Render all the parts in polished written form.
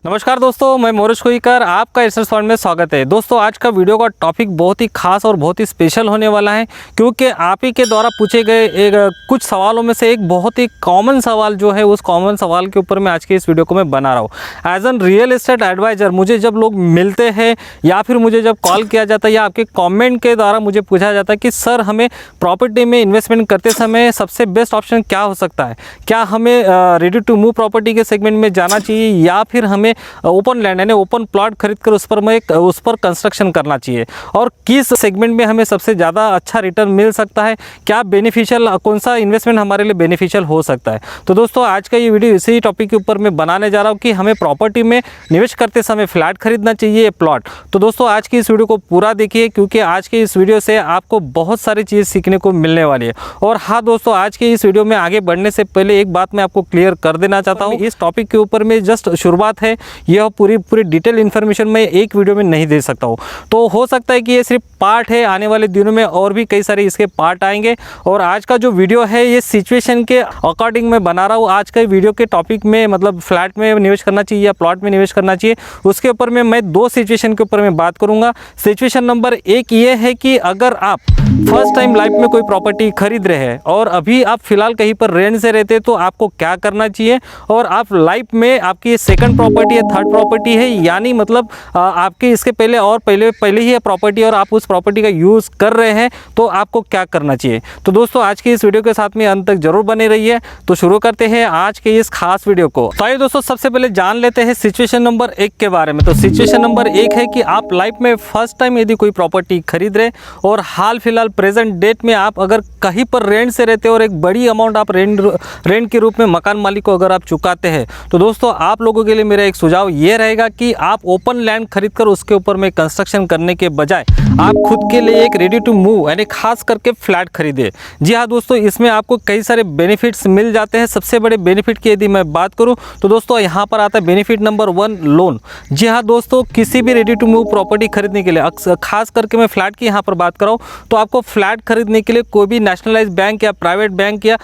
नमस्कार दोस्तों, मैं मोरेश कोईकर आपका रिसर्च फंड में स्वागत है। दोस्तों आज का वीडियो का टॉपिक बहुत ही खास और बहुत ही स्पेशल होने वाला है, क्योंकि आप ही के द्वारा पूछे गए कुछ सवालों में से एक बहुत ही कॉमन सवाल जो है, उस कॉमन सवाल के ऊपर मैं आज के इस वीडियो को मैं बना रहा हूँ। As an real estate advisor मुझे जब लोग मिलते हैं या फिर मुझे जब कॉल किया जाता है या आपके कॉमेंट के द्वारा मुझे पूछा जाता है कि सर हमें प्रॉपर्टी में इन्वेस्टमेंट करते समय सबसे बेस्ट ऑप्शन क्या हो सकता है, क्या हमें रेडी टू मूव प्रॉपर्टी के सेगमेंट में जाना चाहिए या फिर हमें ओपन लैंड यानी ओपन प्लॉट खरीद कर उस पर कंस्ट्रक्शन करना चाहिए, और किस सेगमेंट में हमें सबसे ज़्यादा अच्छा रिटर्न मिल सकता है, क्या बेनिफिशियल, कौन सा इन्वेस्टमेंट हमारे लिए बेनिफिशियल हो सकता है। तो दोस्तों आज का ये वीडियो इसी टॉपिक के ऊपर मैं बनाने जा रहा हूँ कि हमें प्रॉपर्टी में निवेश करते समय फ्लैट खरीदना चाहिए प्लॉट। तो दोस्तों आज की इस वीडियो को पूरा देखिए, क्योंकि आज की इस वीडियो से आपको बहुत सारी चीज़ सीखने को मिलने वाली है। और हाँ दोस्तों, आज के इस वीडियो में आगे बढ़ने से पहले एक बात मैं आपको क्लियर कर देना चाहता हूँ। इस टॉपिक के ऊपर में जस्ट शुरुआत है, यह पूरी डिटेल इन्फॉर्मेशन मैं एक वीडियो में नहीं दे सकता हूँ। तो हो सकता है कि ये सिर्फ पार्ट है, आने वाले दिनों में और भी कई सारे इसके पार्ट आएंगे। और आज का जो वीडियो है ये सिचुएशन के अकॉर्डिंग मैं बना रहा हूँ। आज के वीडियो के टॉपिक में मतलब फ्लैट में निवेश करना चाहिए या प्लॉट में निवेश करना चाहिए, उसके ऊपर में मैं दो सिचुएशन के ऊपर मैं बात करूँगा। सिचुएशन नंबर एक ये है कि अगर आप फर्स्ट टाइम लाइफ में कोई प्रॉपर्टी खरीद रहे हैं और अभी आप फिलहाल कहीं पर रेंट से रहते हैं तो आपको क्या करना चाहिए, और आप लाइफ में आपकी सेकंड प्रॉपर्टी है, थर्ड प्रॉपर्टी है, यानी मतलब आपके इसके पहले और पहले ही है प्रॉपर्टी और आप उस प्रॉपर्टी का यूज़ कर रहे हैं, तो आपको क्या करना चाहिए। तो दोस्तों आज की इस वीडियो के साथ में अंत तक जरूर बने रहिए। तो शुरू करते हैं आज के इस खास वीडियो को। तो आइए दोस्तों सबसे पहले जान लेते हैं सिचुएशन नंबर एक के बारे में। तो सिचुएशन नंबर एक है कि आप लाइफ में फर्स्ट टाइम यदि कोई प्रॉपर्टी खरीद रहे और हाल फिलहाल प्रेजेंट डेट में आप अगर कहीं पर रेंट से रहते हो और एक बड़ी अमाउंट आप रेंट के रूप में मकान मालिक को अगर आप चुकाते हैं, तो दोस्तों आप लोगों के लिए मेरा एक सुझाव ये रहेगा कि आप ओपन लैंड खरीदकर उसके ऊपर में कंस्ट्रक्शन करने के बजाय आप खुद के लिए एक रेडी टू मूव यानी खास करके फ्लैट खरीदे। जी हाँ दोस्तों, इसमें आपको कई सारे बेनिफिट्स मिल जाते हैं। सबसे बड़े बेनिफिट की यदि मैं बात करूं तो दोस्तों यहाँ पर आता है बेनिफिट नंबर 1, लोन। जी हाँ दोस्तों, किसी भी रेडी टू मूव प्रॉपर्टी खरीदने के लिए, खास करके मैं फ्लैट की यहाँ पर बात कर रहा हूँ, तो आपको फ्लैट खरीदने के लिए कोई भी नेशनलाइज बैंक या प्राइवेट बैंक या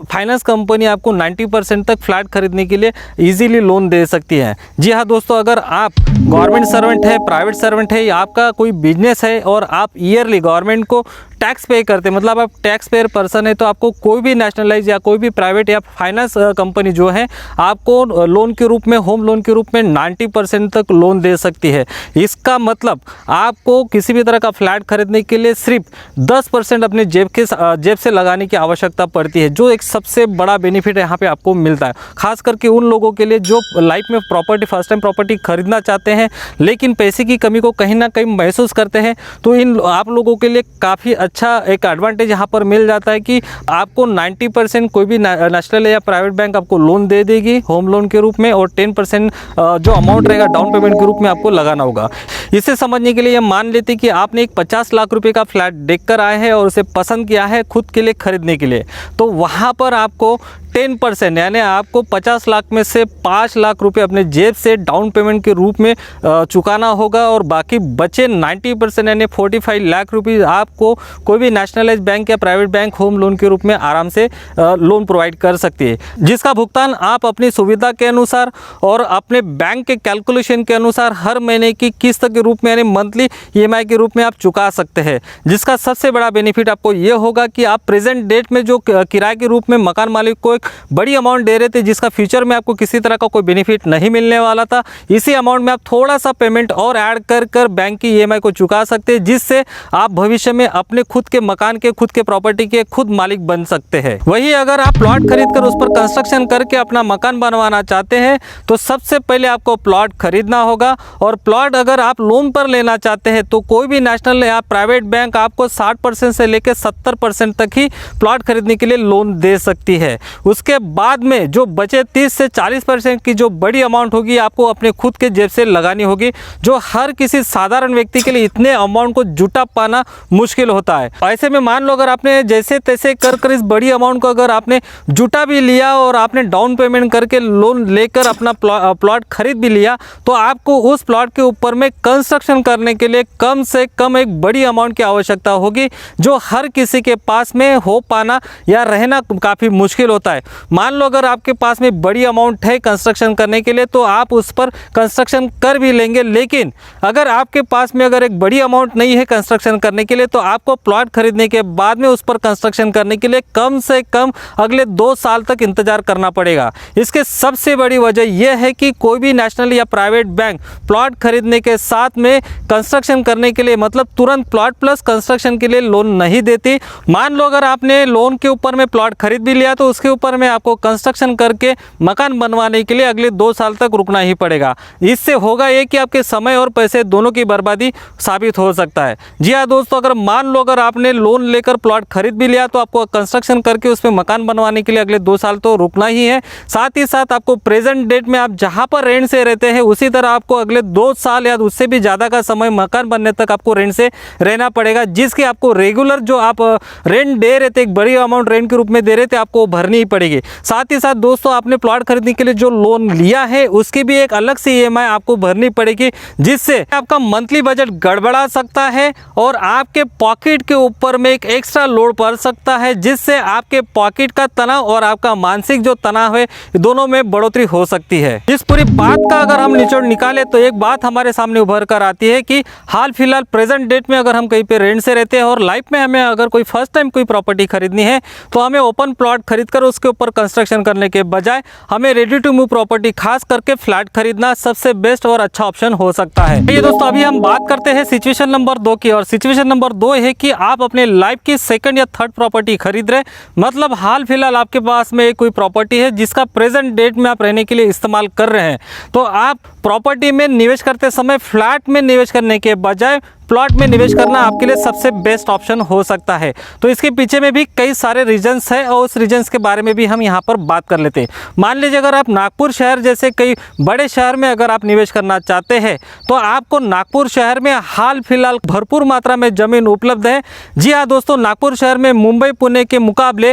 फाइनेंस कंपनी आपको 90% तक फ्लैट खरीदने के लिए ईजिली लोन दे सकती है। जी हाँ दोस्तों, अगर आप गवर्नमेंट सर्वेंट है, प्राइवेट सर्वेंट है, या आपका कोई बिजनेस है और आप ईयरली गवर्नमेंट को टैक्स पे करते हैं, मतलब आप टैक्स पेयर पर्सन है, तो आपको कोई भी नेशनलाइज या कोई भी प्राइवेट या फाइनेंस कंपनी जो है आपको लोन के रूप में, होम लोन के रूप में 90% तक लोन दे सकती है। इसका मतलब आपको किसी भी तरह का फ्लैट खरीदने के लिए सिर्फ 10% अपने जेब से लगाने की आवश्यकता पड़ती है, जो एक सबसे बड़ा बेनिफिट यहाँ पे आपको मिलता है। खास करके उन लोगों के लिए जो लाइफ में प्रॉपर्टी फर्स्ट टाइम प्रॉपर्टी खरीदना चाहते हैं लेकिन पैसे की कमी को कहीं ना कहीं महसूस करते हैं, तो इन आप लोगों के लिए काफ़ी अच्छा एक एडवांटेज यहाँ पर मिल जाता है कि आपको 90% कोई भी नेशनल या प्राइवेट बैंक आपको लोन दे देगी होम लोन के रूप में, और 10% जो अमाउंट रहेगा डाउन पेमेंट के रूप में आपको लगाना होगा। इसे समझने के लिए मान लेते कि आपने एक 50 लाख रुपए का फ्लैट देखकर आए हैं और उसे पसंद किया है खुद के लिए खरीदने के लिए, तो वहाँ पर आपको 10% यानी आपको 50 लाख में से 5 लाख रुपए अपने जेब से डाउन पेमेंट के रूप में चुकाना होगा, और बाकी बचे 90% यानी 45 लाख रुपये आपको कोई भी नेशनलाइज बैंक या प्राइवेट बैंक होम लोन के रूप में आराम से लोन प्रोवाइड कर सकती है, जिसका भुगतान आप अपनी सुविधा के अनुसार और अपने बैंक के कैलकुलेशन के अनुसार हर महीने की किस्त के रूप में यानी मंथली EMI के रूप में आप चुका सकते हैं। जिसका सबसे बड़ा बेनिफिट आपको ये होगा कि आप प्रेजेंट डेट में जो किराए के रूप में मकान मालिक को बड़ी अमाउंट दे रहे थे, जिसका फ्यूचर में आपको किसी तरह का कोई बेनिफिट नहीं मिलने वाला था, इसी अमाउंट में आप थोड़ा सा पेमेंट और ऐड कर बैंक की EMI को चुका सकते हैं, जिससे आप भविष्य में अपने खुद के मकान के, खुद के प्रॉपर्टी के खुद मालिक बन सकते हैं। वही अगर आप प्लॉट खरीदकर उस पर कंस्ट्रक्शन करके अपना मकान बनवाना चाहते हैं तो सबसे पहले आपको प्लॉट खरीदना होगा, और प्लॉट अगर आप लोन पर लेना चाहते हैं तो कोई भी नेशनल या प्राइवेट बैंक आपको 60% से लेकर 70% तक ही प्लॉट खरीदने के लिए लोन दे सकती है। उसके बाद में जो बचे 30 से 40% की जो बड़ी अमाउंट होगी आपको अपने खुद के जेब से लगानी होगी, जो हर किसी साधारण व्यक्ति के लिए इतने अमाउंट को जुटा पाना मुश्किल होता है। ऐसे में मान लो अगर आपने जैसे तैसे कर इस बड़ी अमाउंट को अगर आपने जुटा भी लिया और आपने डाउन पेमेंट करके लोन लेकर अपना प्लॉट खरीद भी लिया, तो आपको उस प्लॉट के ऊपर में कंस्ट्रक्शन करने के लिए कम से कम एक बड़ी अमाउंट की आवश्यकता होगी, जो हर किसी के पास में हो पाना या रहना काफ़ी मुश्किल होता है। मान लो अगर आपके पास में बड़ी अमाउंट है कंस्ट्रक्शन करने के लिए तो आप उस पर कंस्ट्रक्शन कर भी लेंगे, लेकिन अगर आपके पास में अगर एक बड़ी अमाउंट नहीं है कंस्ट्रक्शन करने के लिए तो आपको प्लॉट खरीदने के बाद में उस पर कंस्ट्रक्शन करने के लिए कम से कम अगले 2 साल तक इंतजार करना पड़ेगा। इसके सबसे बड़ी वजह यह है कि कोई भी नेशनल या प्राइवेट बैंक प्लॉट खरीदने के साथ में कंस्ट्रक्शन करने के लिए मतलब तुरंत प्लॉट प्लस कंस्ट्रक्शन के लिए लोन नहीं देती। मान लो अगर आपने लोन के ऊपर में प्लॉट खरीद भी लिया तो उसके ऊपर में आपको कंस्ट्रक्शन करके मकान बनवाने के लिए अगले 2 साल तक रुकना ही पड़ेगा। इससे होगा ये कि आपके समय और पैसे दोनों की बर्बादी साबित हो सकता है। जी हाँ दोस्तों, अगर मान लो अगर आपने लोन लेकर प्लॉट खरीद भी लिया तो आपको कंस्ट्रक्शन करके उस पर मकान बनवाने के लिए अगले 2 साल तो रुकना ही है। साथ ही साथ आपको प्रेजेंट डेट में आप जहाँ पर रेंट से रहते हैं उसी तरह आपको अगले 2 साल या उससे भी ज़्यादा का समय मकान बनने तक आपको रेंट से रहना पड़ेगा, जिसकी आपको रेगुलर जो आप रेंट दे रहे थे, एक बड़ी अमाउंट रेंट के रूप में दे रहे थे, आपको भरनी ही पड़ेगी। साथ ही साथ दोस्तों, आपने प्लॉट खरीदने के लिए जो लोन लिया है उसकी भी एक अलग से EMI आपको भरनी पड़ेगी, जिससे आपका मंथली बजट गड़बड़ा सकता है और आपके पॉकेट के ऊपर में एक एक्स्ट्रा लोड पड़ सकता है, जिससे आपके पॉकेट का तनाव और आपका मानसिक जो तनाव है दोनों में बढ़ोतरी हो सकती है। इस पूरी बात का अगर हम निचोड़ निकाले तो एक बात हमारे सामने उभर कर आती है कि हाल फिलहाल प्रेजेंट डेट में अगर हम कहीं पे रेंट से रहते हैं और लाइफ में हमें अगर कोई फर्स्ट टाइम कोई प्रॉपर्टी खरीदनी है तो हमें ओपन प्लॉट खरीदकर उसके ऊपर कंस्ट्रक्शन करने के बजाय हमें रेडी टू मूव प्रॉपर्टी खास करके फ्लैट खरीदना सबसे बेस्ट और अच्छा ऑप्शन हो सकता है। ये दोस्तों, अभी हम बात करते हैं सिचुएशन नंबर 2 की, और सिचुएशन नंबर 2 है कि आप अपने लाइफ की सेकंड या थर्ड प्रॉपर्टी खरीद रहे, मतलब हाल फिलहाल आपके पास में कोई प्रॉपर्टी है जिसका प्रेजेंट डेट में आप रहने के लिए इस्तेमाल कर रहे हैं। तो आप प्रॉपर्टी में निवेश करते समय फ्लैट में निवेश करने के बजाय प्लॉट में निवेश करना आपके लिए सबसे बेस्ट ऑप्शन हो सकता है। तो इसके पीछे में भी कई सारे रीजंस हैं और उस रीजंस के बारे में भी हम यहाँ पर बात कर लेते हैं। मान लीजिए अगर आप नागपुर शहर जैसे कई बड़े शहर में अगर आप निवेश करना चाहते हैं तो आपको नागपुर शहर में हाल फिलहाल भरपूर मात्रा में ज़मीन उपलब्ध है। जी हाँ दोस्तों, नागपुर शहर में मुंबई पुणे के मुकाबले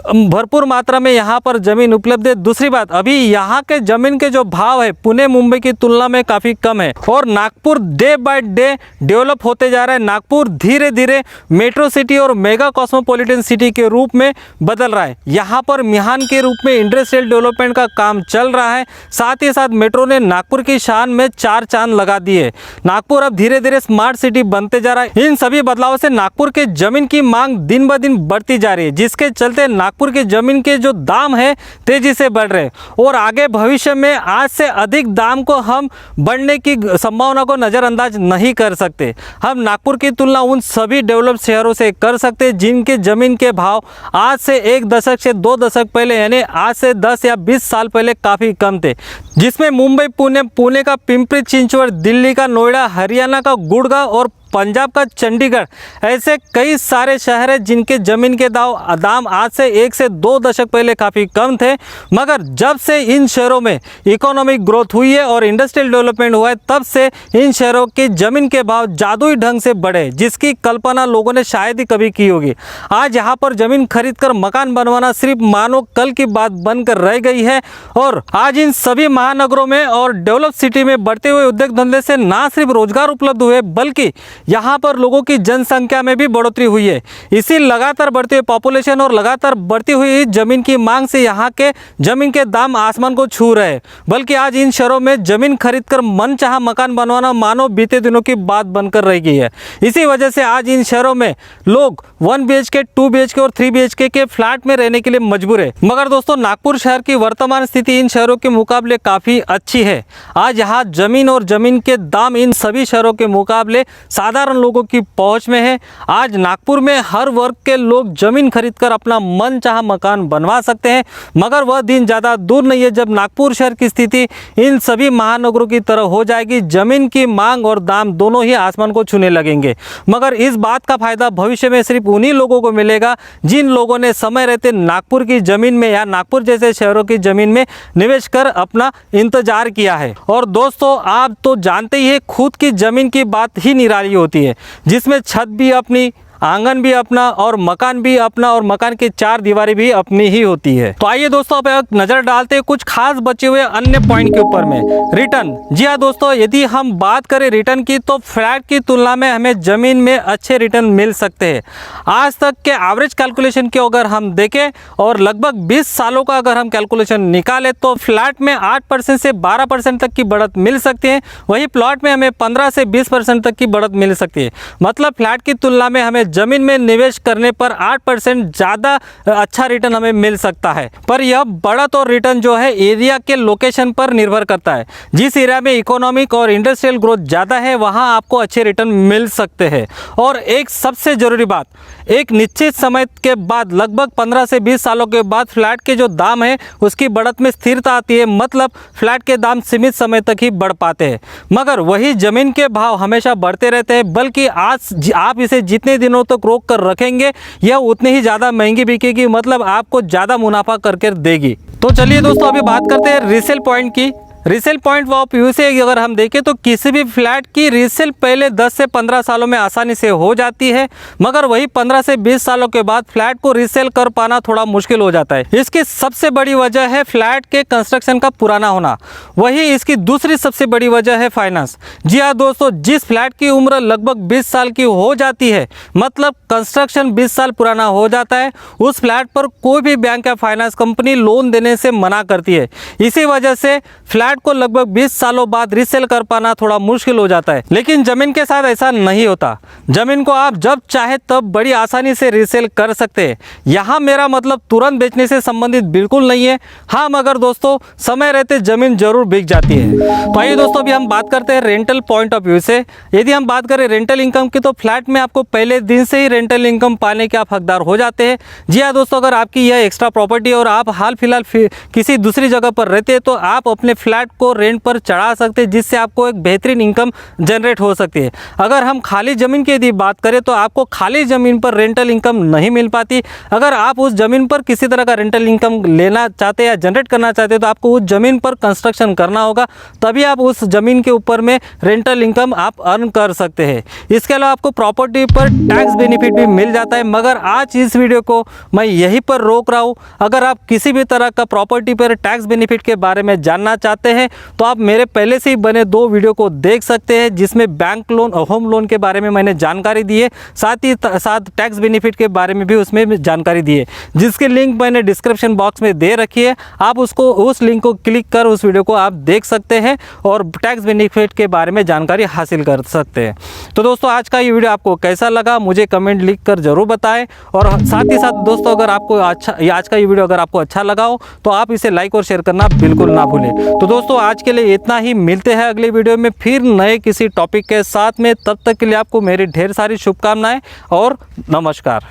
भरपूर मात्रा में यहाँ पर ज़मीन उपलब्ध है। दूसरी बात, अभी यहाँ के ज़मीन के जो भाव है पुणे मुंबई की तुलना में काफ़ी कम है और Nagpur day by day develop होते जा रहा है। नागपुर धीरे धीरे मेट्रो सिटी और मेगा कॉस्मोपॉलिटन सिटी के रूप में बदल रहा है। यहाँ पर मिहान के रूप में इंडस्ट्रियल डेवलपमेंट का काम चल रहा है। साथ ही साथ मेट्रो ने नागपुर की शान में 4 चांद लगा दिए। नागपुर अब धीरे धीरे स्मार्ट सिटी बनते जा रहा है। इन सभी बदलावों से नागपुर के जमीन की मांग दिन ब दिन बढ़ती जा रही है, जिसके चलते नागपुर के जमीन के जो दाम है तेजी से बढ़ रहे हैं और आगे भविष्य में आज से अधिक दाम को हम बढ़ने की संभावना को नज़रअंदाज नहीं कर सकते। हम नागपुर की तुलना उन सभी डेवलप शहरों से कर सकते हैं जिनके ज़मीन के भाव आज से 1 दशक से 2 दशक पहले यानी आज से 10 या 20 साल पहले काफ़ी कम थे, जिसमें मुंबई पुणे का पिंपरी चिंचवड, दिल्ली का नोएडा, हरियाणा का गुड़गांव और पंजाब का चंडीगढ़ ऐसे कई सारे शहर हैं जिनके ज़मीन के दाम आज से 1 से 2 दशक पहले काफ़ी कम थे। मगर जब से इन शहरों में इकोनॉमिक ग्रोथ हुई है और इंडस्ट्रियल डेवलपमेंट हुआ है तब से इन शहरों की ज़मीन के भाव जादुई ढंग से बढ़े, जिसकी कल्पना लोगों ने शायद ही कभी की होगी। आज यहाँ पर ज़मीन खरीद कर मकान बनवाना सिर्फ मानो कल की बात बनकर रह गई है और आज इन सभी महानगरों में और डेवलप सिटी में बढ़ते हुए उद्योग धंधे से ना सिर्फ रोजगार उपलब्ध हुए बल्कि यहाँ पर लोगों की जनसंख्या में भी बढ़ोतरी हुई है। इसी लगातार बढ़ती हुई पॉपुलेशन और लगातार बढ़ती हुई जमीन की मांग से यहाँ के जमीन के दाम आसमान को छू रहे हैं, बल्कि आज इन शहरों में जमीन खरीदकर मनचाहा मकान बनवाना मानो बीते दिनों की बात बनकर रह गई है। इसी वजह से आज इन शहरों में लोग 1 BHK, 2 BHK और 3 BHK के फ्लैट में रहने के लिए मजबूर है। मगर दोस्तों, नागपुर शहर की वर्तमान स्थिति इन शहरों के मुकाबले काफ़ी अच्छी है। आज यहाँ जमीन और जमीन के दाम इन सभी शहरों के मुकाबले साधारण लोगों की पहुंच में है। आज नागपुर में हर वर्ग के लोग जमीन खरीदकर अपना मनचाहा मकान बनवा सकते हैं, मगर वह दिन ज़्यादा दूर नहीं है जब नागपुर शहर की स्थिति इन सभी महानगरों की तरह हो जाएगी। जमीन की मांग और दाम दोनों ही आसमान को छूने लगेंगे। मगर इस बात का फायदा भविष्य में सिर्फ उन्हीं लोगों को मिलेगा जिन लोगों ने समय रहते नागपुर की ज़मीन में या नागपुर जैसे शहरों की ज़मीन में निवेश कर अपना इंतजार किया है। और दोस्तों, आप तो जानते ही है खुद की ज़मीन की बात ही निराली होती है, जिसमें छत भी अपनी, आंगन भी अपना और मकान भी अपना और मकान की चार दीवारें भी अपनी ही होती है। तो आइए दोस्तों अब एक नज़र डालते हैं कुछ खास बचे हुए अन्य पॉइंट के ऊपर में। रिटर्न, जी हाँ दोस्तों, यदि हम बात करें रिटर्न की तो फ्लैट की तुलना में हमें ज़मीन में अच्छे रिटर्न मिल सकते हैं। आज तक के एवरेज कैलकुलेशन के अगर हम देखें और लगभग 20 सालों का अगर हम कैलकुलेशन निकालें तो फ्लैट में 8% से 12% तक की बढ़त मिल सकती है। वहीं प्लॉट में हमें 15 से 20% तक की बढ़त मिल सकती है। मतलब फ्लैट की तुलना में हमें ज़मीन में निवेश करने पर 8% ज़्यादा अच्छा रिटर्न हमें मिल सकता है। पर यह बढ़त और रिटर्न जो है एरिया के लोकेशन पर निर्भर करता है। जिस एरिया में इकोनॉमिक और इंडस्ट्रियल ग्रोथ ज़्यादा है वहाँ आपको अच्छे रिटर्न मिल सकते हैं। और एक सबसे ज़रूरी बात, एक निश्चित समय के बाद लगभग 15 से 20 सालों के बाद फ्लैट के जो दाम है उसकी बढ़त में स्थिरता आती है। मतलब फ्लैट के दाम सीमित समय तक ही बढ़ पाते हैं। मगर वही ज़मीन के भाव हमेशा बढ़ते रहते हैं, बल्कि आज आप इसे जितने दिनों तक रोक कर रखेंगे यह उतनी ही ज़्यादा महंगी बिकेगी, मतलब आपको ज़्यादा मुनाफा करके देगी। तो चलिए दोस्तों अभी बात करते हैं रीसेल पॉइंट की। रीसेल पॉइंट ऑफ व्यू से अगर हम देखें तो किसी भी फ्लैट की रीसेल पहले 10 से 15 सालों में आसानी से हो जाती है, मगर वही 15 से 20 सालों के बाद फ्लैट को रीसेल कर पाना थोड़ा मुश्किल हो जाता है। इसकी सबसे बड़ी वजह है फ्लैट के कंस्ट्रक्शन का पुराना होना। वही इसकी दूसरी सबसे बड़ी वजह है फाइनेंस। जी हाँ दोस्तों, जिस फ्लैट की उम्र लगभग 20 साल की हो जाती है, मतलब कंस्ट्रक्शन 20 साल पुराना हो जाता है, उस फ्लैट पर कोई भी बैंक या फाइनेंस कंपनी लोन देने से मना करती है। इसी वजह से फ्लैट को लगभग 20 सालों बाद रीसेल कर पाना थोड़ा मुश्किल हो जाता है। लेकिन जमीन के साथ ऐसा नहीं होता। जमीन को आप जब चाहे तब बड़ी आसानी से रीसेल कर सकते हैं। यहाँ मेरा मतलब तुरंत बेचने से संबंधित बिल्कुल नहीं है। हाँ, मगर दोस्तों समय रहते जमीन जरूर बिक जाती है। तो आइए दोस्तों अभी हम बात करते हैं रेंटल पॉइंट ऑफ व्यू से। यदि हम बात करें रेंटल इनकम की तो फ्लैट में आपको पहले दिन से ही रेंटल इनकम पाने के आप हकदार हो जाते हैं। जी हाँ दोस्तों, अगर आपकी यह एक्स्ट्रा प्रॉपर्टी और आप हाल फिलहाल किसी दूसरी जगह पर रहते हैं तो आप अपने फ्लैट को रेंट पर चढ़ा सकते हैं, जिससे आपको एक बेहतरीन इनकम जनरेट हो सकती है। अगर हम खाली ज़मीन की यदि बात करें तो आपको खाली ज़मीन पर रेंटल इनकम नहीं मिल पाती। अगर आप उस ज़मीन पर किसी तरह का रेंटल इनकम लेना चाहते हैं या जनरेट करना चाहते हैं तो आपको उस ज़मीन पर कंस्ट्रक्शन करना होगा, तभी आप उस ज़मीन के ऊपर में रेंटल इनकम आप अर्न कर सकते हैं। इसके अलावा आपको प्रॉपर्टी पर टैक्स बेनिफिट भी मिल जाता है। मगर आज इस वीडियो को मैं यहीं पर रोक रहा हूँ। अगर आप किसी भी तरह का प्रॉपर्टी पर टैक्स बेनिफिट के बारे में जानना चाहते हैं तो आप मेरे पहले से ही बने 2 वीडियो को देख सकते हैं, जिसमें बैंक लोन और होम लोन के बारे में मैंने जानकारी दी है, साथ ही साथ टैक्स बेनिफिट के बारे में भी उसमें जानकारी दी है, जिसकी लिंक मैंने डिस्क्रिप्शन बॉक्स में दे रखी है। आप उस लिंक को क्लिक कर उस वीडियो को आप देख सकते हैं और टैक्स बेनिफिट के बारे में जानकारी हासिल कर सकते हैं। तो दोस्तों आज का ये वीडियो आपको कैसा लगा मुझे कमेंट लिख कर जरूर बताएं। और साथ ही साथ दोस्तों अगर आपको आज का ये वीडियो अगर आपको अच्छा लगा हो तो आप इसे लाइक और शेयर करना बिल्कुल ना भूलें। तो दोस्तों आज के लिए इतना ही, मिलते हैं अगले वीडियो में फिर नए किसी टॉपिक के साथ में। तब तक के लिए आपको मेरी ढेर सारी शुभकामनाएं और नमस्कार।